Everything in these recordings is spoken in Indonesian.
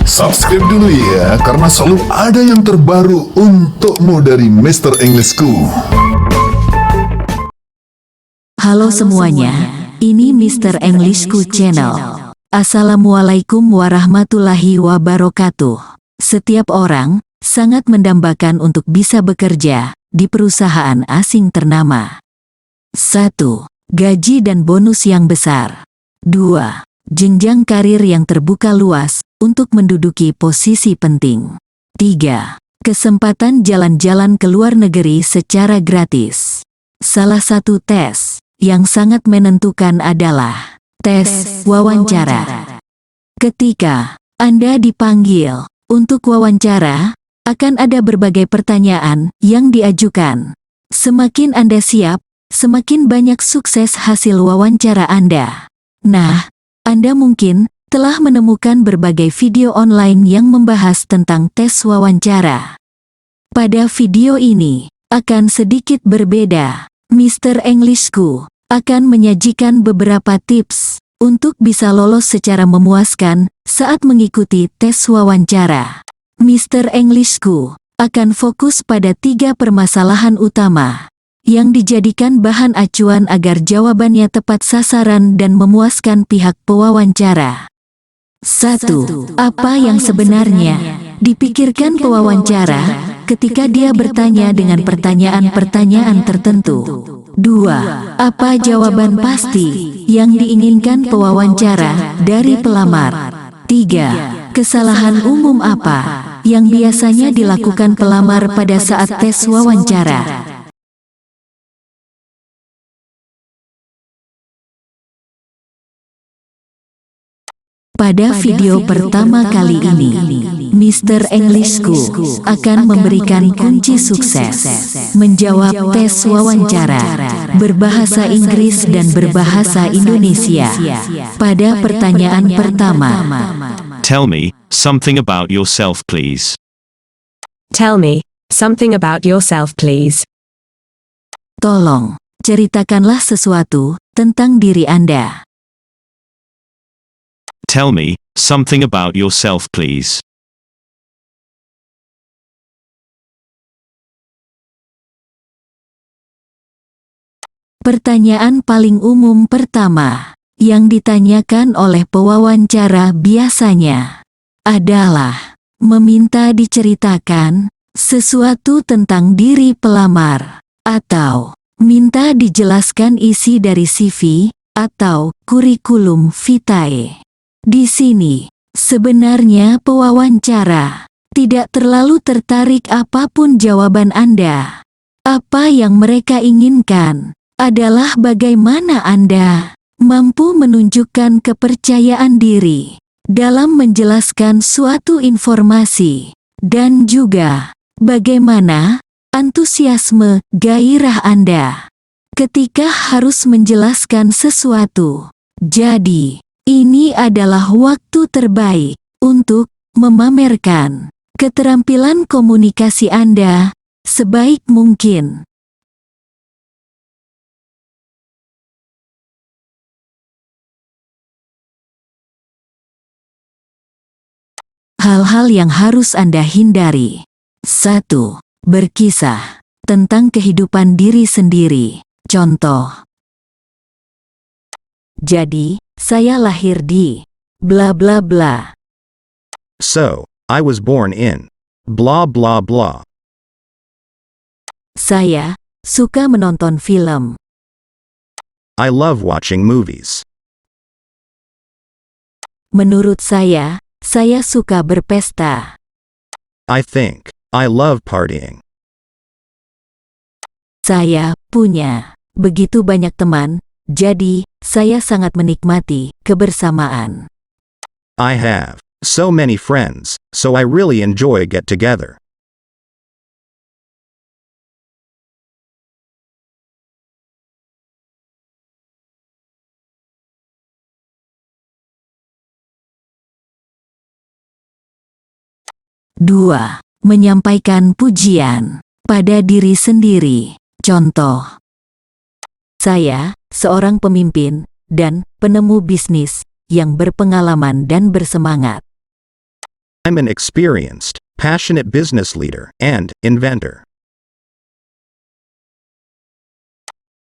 Subscribe dulu ya, karena selalu ada yang terbaru untukmu dari Mr. Englishku. Halo semuanya, ini Mr. Englishku Channel. Assalamualaikum warahmatullahi wabarakatuh. Setiap orang sangat mendambakan untuk bisa bekerja di perusahaan asing ternama. 1. Gaji dan bonus yang besar. 2. Jenjang karir yang terbuka luas untuk menduduki posisi penting. 3. Kesempatan jalan-jalan ke luar negeri secara gratis. Salah satu tes yang sangat menentukan adalah tes wawancara. Ketika Anda dipanggil untuk wawancara, akan ada berbagai pertanyaan yang diajukan. Semakin Anda siap, semakin banyak sukses hasil wawancara Anda. Nah, Anda mungkin telah menemukan berbagai video online yang membahas tentang tes wawancara. Pada video ini akan sedikit berbeda. Mr. Englishku akan menyajikan beberapa tips untuk bisa lolos secara memuaskan saat mengikuti tes wawancara. Mr. Englishku akan fokus pada 3 permasalahan utama yang dijadikan bahan acuan agar jawabannya tepat sasaran dan memuaskan pihak pewawancara. 1. Apa yang sebenarnya dipikirkan pewawancara ketika dia bertanya dengan pertanyaan-pertanyaan tertentu? 2. Apa jawaban pasti yang diinginkan pewawancara dari pelamar? 3. Kesalahan umum apa yang biasanya dilakukan pelamar pada saat tes wawancara? Pada video pertama kali ini, Mr. Englishku akan memberikan kunci sukses menjawab tes wawancara berbahasa Inggris dan berbahasa Indonesia. Pada pertanyaan pertama, Tell me something about yourself, please. Tell me something about yourself, please. tolong ceritakanlah sesuatu tentang diri Anda. Tell me something about yourself, please. Pertanyaan paling umum pertama yang ditanyakan oleh pewawancara biasanya adalah meminta diceritakan sesuatu tentang diri pelamar atau minta dijelaskan isi dari CV atau kurikulum vitae. Di sini, sebenarnya pewawancara tidak terlalu tertarik apapun jawaban Anda. Apa yang mereka inginkan adalah bagaimana Anda mampu menunjukkan kepercayaan diri dalam menjelaskan suatu informasi, dan juga bagaimana antusiasme gairah Anda ketika harus menjelaskan sesuatu. Jadi, ini adalah waktu terbaik untuk memamerkan keterampilan komunikasi Anda sebaik mungkin. Hal-hal yang harus Anda hindari. 1. Berkisah tentang kehidupan diri sendiri. Contoh, jadi, saya lahir di bla bla bla. So, I was born in blah blah blah. Saya suka menonton film. I love watching movies. Menurut saya suka berpesta. I think I love partying. Saya punya begitu banyak teman, jadi saya sangat menikmati kebersamaan. I have so many friends, so I really enjoy get-together. Dua, menyampaikan pujian pada diri sendiri. Contoh, saya seorang pemimpin dan penemu bisnis yang berpengalaman dan bersemangat. I'm an experienced, passionate business leader and inventor.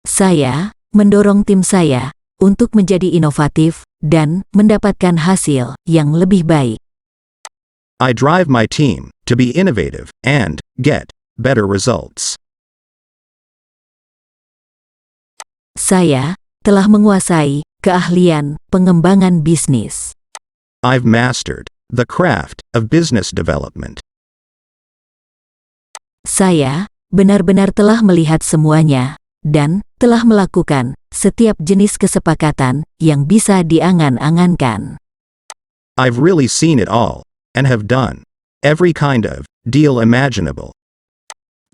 Saya mendorong tim saya untuk menjadi inovatif dan mendapatkan hasil yang lebih baik. I drive my team to be innovative and get better results. Saya telah menguasai keahlian pengembangan bisnis. I've mastered the craft of business development. Saya benar-benar telah melihat semuanya dan telah melakukan setiap jenis kesepakatan yang bisa diangan-angankan. I've really seen it all and have done every kind of deal imaginable.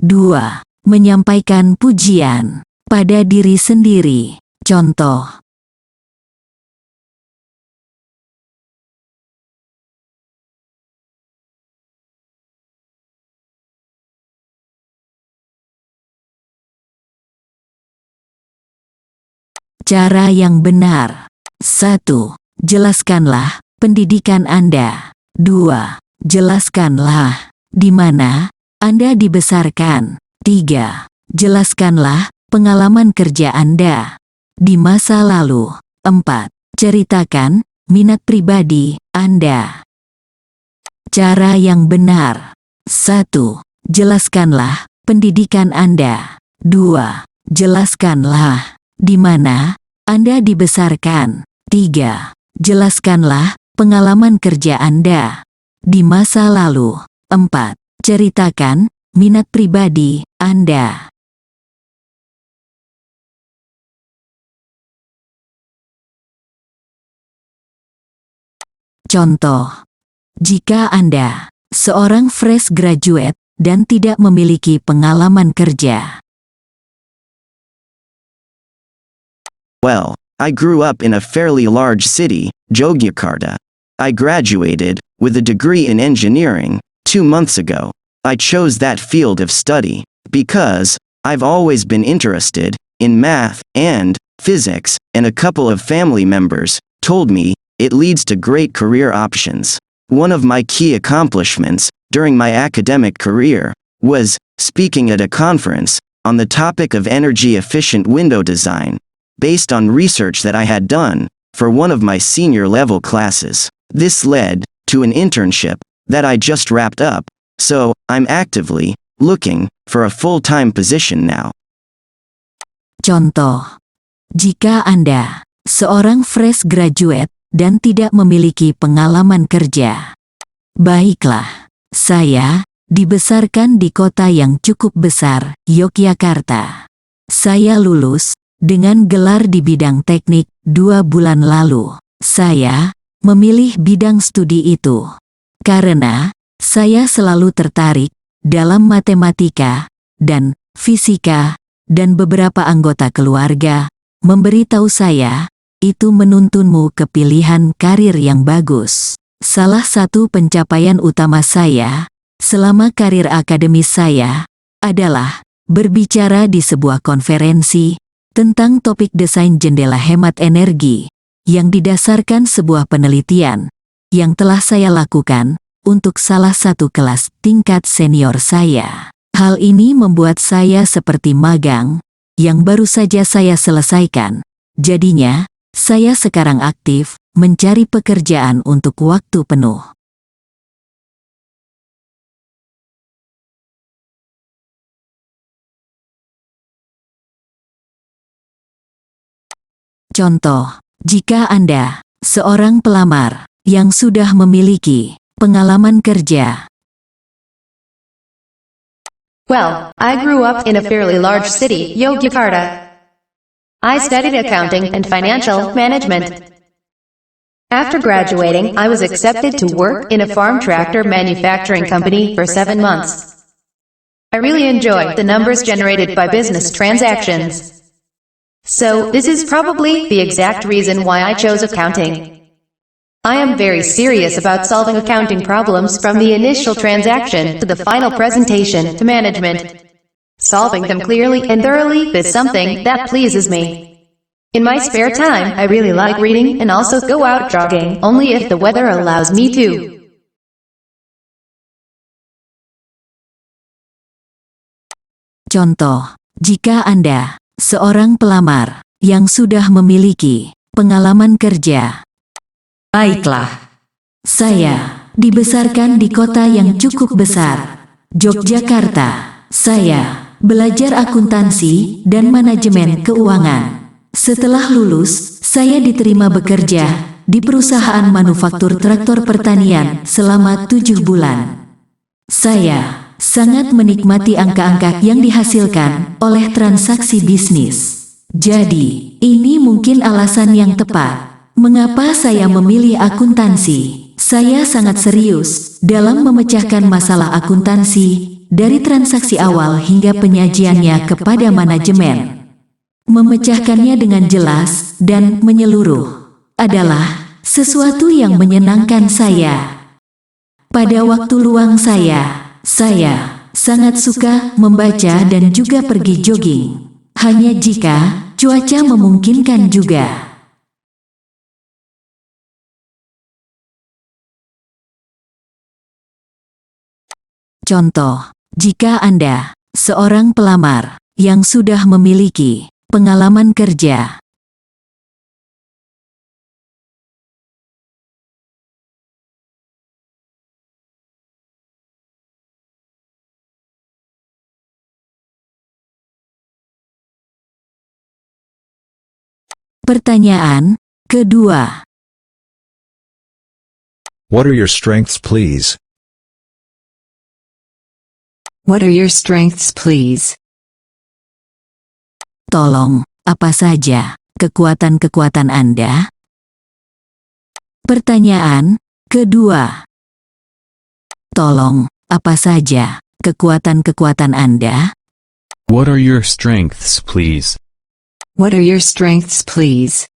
2. Menyampaikan pujian pada diri sendiri. Contoh. Cara yang benar. 1. Jelaskanlah pendidikan Anda. 2. Jelaskanlah di mana Anda dibesarkan. 3. Jelaskanlah pengalaman kerja Anda di masa lalu. 4. Ceritakan minat pribadi Anda. Cara yang benar. 1. Jelaskanlah pendidikan Anda. 2. Jelaskanlah di mana Anda dibesarkan. 3. Jelaskanlah pengalaman kerja Anda di masa lalu. 4. Ceritakan minat pribadi Anda. Contoh. Jika Anda seorang fresh graduate dan tidak memiliki pengalaman kerja. Well, I grew up in a fairly large city, Yogyakarta. I graduated with a degree in engineering 2 months ago. I chose that field of study because I've always been interested in math and physics, and a couple of family members told me it leads to great career options. One of my key accomplishments during my academic career was speaking at a conference on the topic of energy-efficient window design, based on research that I had done for one of my senior-level classes. This led to an internship that I just wrapped up, so I'm actively looking for a full-time position now. Contoh. Jika Anda seorang fresh graduate dan tidak memiliki pengalaman kerja. Baiklah, saya dibesarkan di kota yang cukup besar, Yogyakarta. Saya lulus dengan gelar di bidang teknik 2 bulan lalu. Saya memilih bidang studi itu karena saya selalu tertarik dalam matematika dan fisika, dan beberapa anggota keluarga memberitahu saya itu menuntunmu ke pilihan karir yang bagus. Salah satu pencapaian utama saya selama karir akademis saya adalah berbicara di sebuah konferensi tentang topik desain jendela hemat energi yang didasarkan sebuah penelitian yang telah saya lakukan untuk salah satu kelas tingkat senior saya. Hal ini membuat saya seperti magang yang baru saja saya selesaikan. Jadinya, saya sekarang aktif mencari pekerjaan untuk waktu penuh. Contoh, jika Anda seorang pelamar yang sudah memiliki pengalaman kerja. Well, I grew up in a fairly large city, Yogyakarta. I studied accounting and financial management. After graduating, I was accepted to work in a farm tractor manufacturing company for 7 months. I really enjoyed the numbers generated by business transactions. So, this is probably the exact reason why I chose accounting. I am very serious about solving accounting problems from the initial transaction to the final presentation to management. Solving them clearly and thoroughly is something that pleases me. In my spare time, I really like reading and also go out jogging, only if the weather allows me to. Contoh, jika Anda seorang pelamar yang sudah memiliki pengalaman kerja. Baiklah. Saya dibesarkan di kota yang cukup besar, Yogyakarta. Saya belajar akuntansi dan manajemen keuangan. Setelah lulus, saya diterima bekerja di perusahaan manufaktur traktor pertanian selama 7 bulan. Saya sangat menikmati angka-angka yang dihasilkan oleh transaksi bisnis. Jadi, ini mungkin alasan yang tepat mengapa saya memilih akuntansi. Saya sangat serius dalam memecahkan masalah akuntansi dari transaksi awal hingga penyajiannya kepada manajemen. Memecahkannya dengan jelas dan menyeluruh adalah sesuatu yang menyenangkan saya. Pada waktu luang saya sangat suka membaca dan juga pergi jogging. Hanya jika cuaca memungkinkan juga. Contoh, jika Anda seorang pelamar yang sudah memiliki pengalaman kerja. Pertanyaan kedua. What are your strengths, please? What are your strengths, please? Tolong, apa saja kekuatan-kekuatan Anda? Pertanyaan kedua. Tolong, apa saja kekuatan-kekuatan Anda? What are your strengths, please? What are your strengths, please?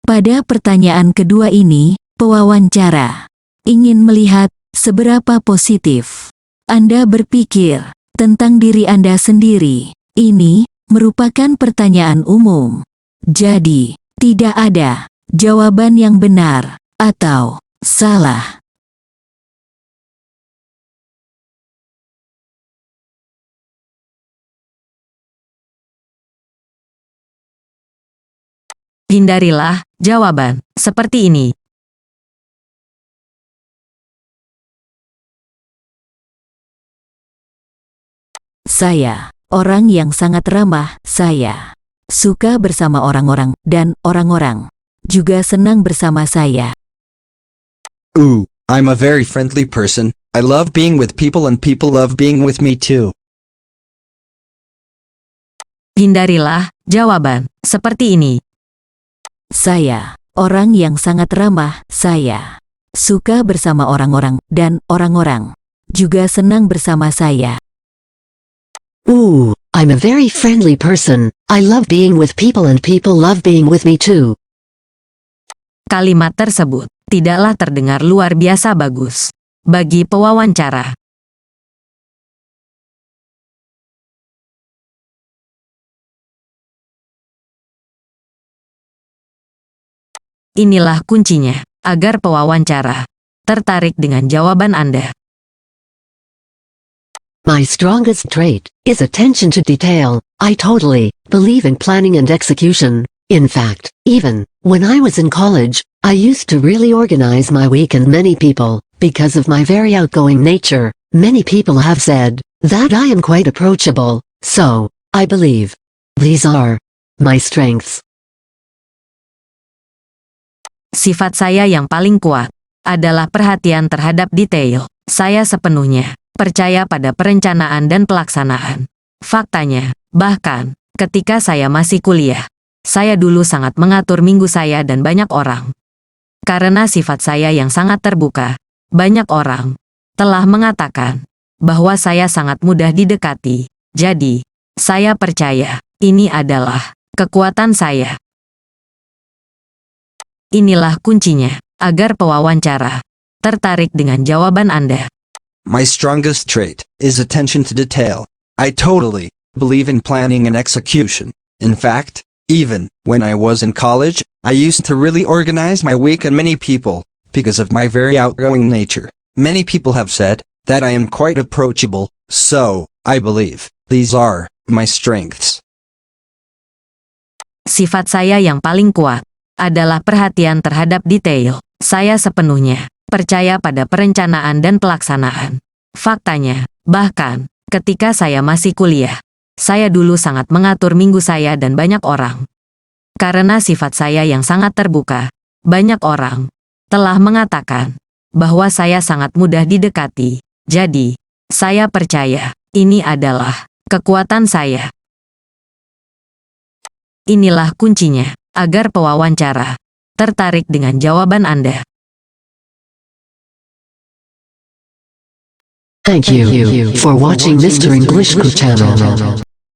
Pada pertanyaan kedua ini, pewawancara ingin melihat seberapa positif Anda berpikir tentang diri Anda sendiri. Ini merupakan pertanyaan umum. Jadi, tidak ada jawaban yang benar atau salah. Hindarilah jawaban seperti ini. Saya orang yang sangat ramah. Saya suka bersama orang-orang dan orang-orang juga senang bersama saya. Ooh, I'm a very friendly person. I love being with people and people love being with me too. Hindarilah jawaban seperti ini. Saya orang yang sangat ramah. Saya suka bersama orang-orang dan orang-orang juga senang bersama saya. Ooh, I'm a very friendly person. I love being with people and people love being with me too. Kalimat tersebut tidaklah terdengar luar biasa bagus bagi pewawancara. Inilah kuncinya agar pewawancara tertarik dengan jawaban Anda. My strongest trait is attention to detail. I totally believe in planning and execution. In fact, even when I was in college, I used to really organize my week, and many people, because of my very outgoing nature, many people have said that I am quite approachable. So, I believe these are my strengths. Sifat saya yang paling kuat adalah perhatian terhadap detail. Saya sepenuhnya percaya pada perencanaan dan pelaksanaan. Faktanya, bahkan ketika saya masih kuliah, saya dulu sangat mengatur minggu saya dan banyak orang. Karena sifat saya yang sangat terbuka, banyak orang telah mengatakan bahwa saya sangat mudah didekati. Jadi, saya percaya ini adalah kekuatan saya. Inilah kuncinya agar pewawancara tertarik dengan jawaban Anda. My strongest trait is attention to detail. I totally believe in planning and execution. In fact, even when I was in college, I used to really organize my week, and many people, because of my very outgoing nature. Many people have said that I am quite approachable, so I believe these are my strengths. Sifat saya yang paling kuat adalah perhatian terhadap detail. Saya sepenuhnya percaya pada perencanaan dan pelaksanaan. Faktanya, bahkan ketika saya masih kuliah, saya dulu sangat mengatur minggu saya dan banyak orang. Karena sifat saya yang sangat terbuka, banyak orang telah mengatakan bahwa saya sangat mudah didekati. Jadi, saya percaya ini adalah kekuatan saya. Inilah kuncinya agar pewawancara tertarik dengan jawaban Anda. Thank you for watching Mr. English School channel.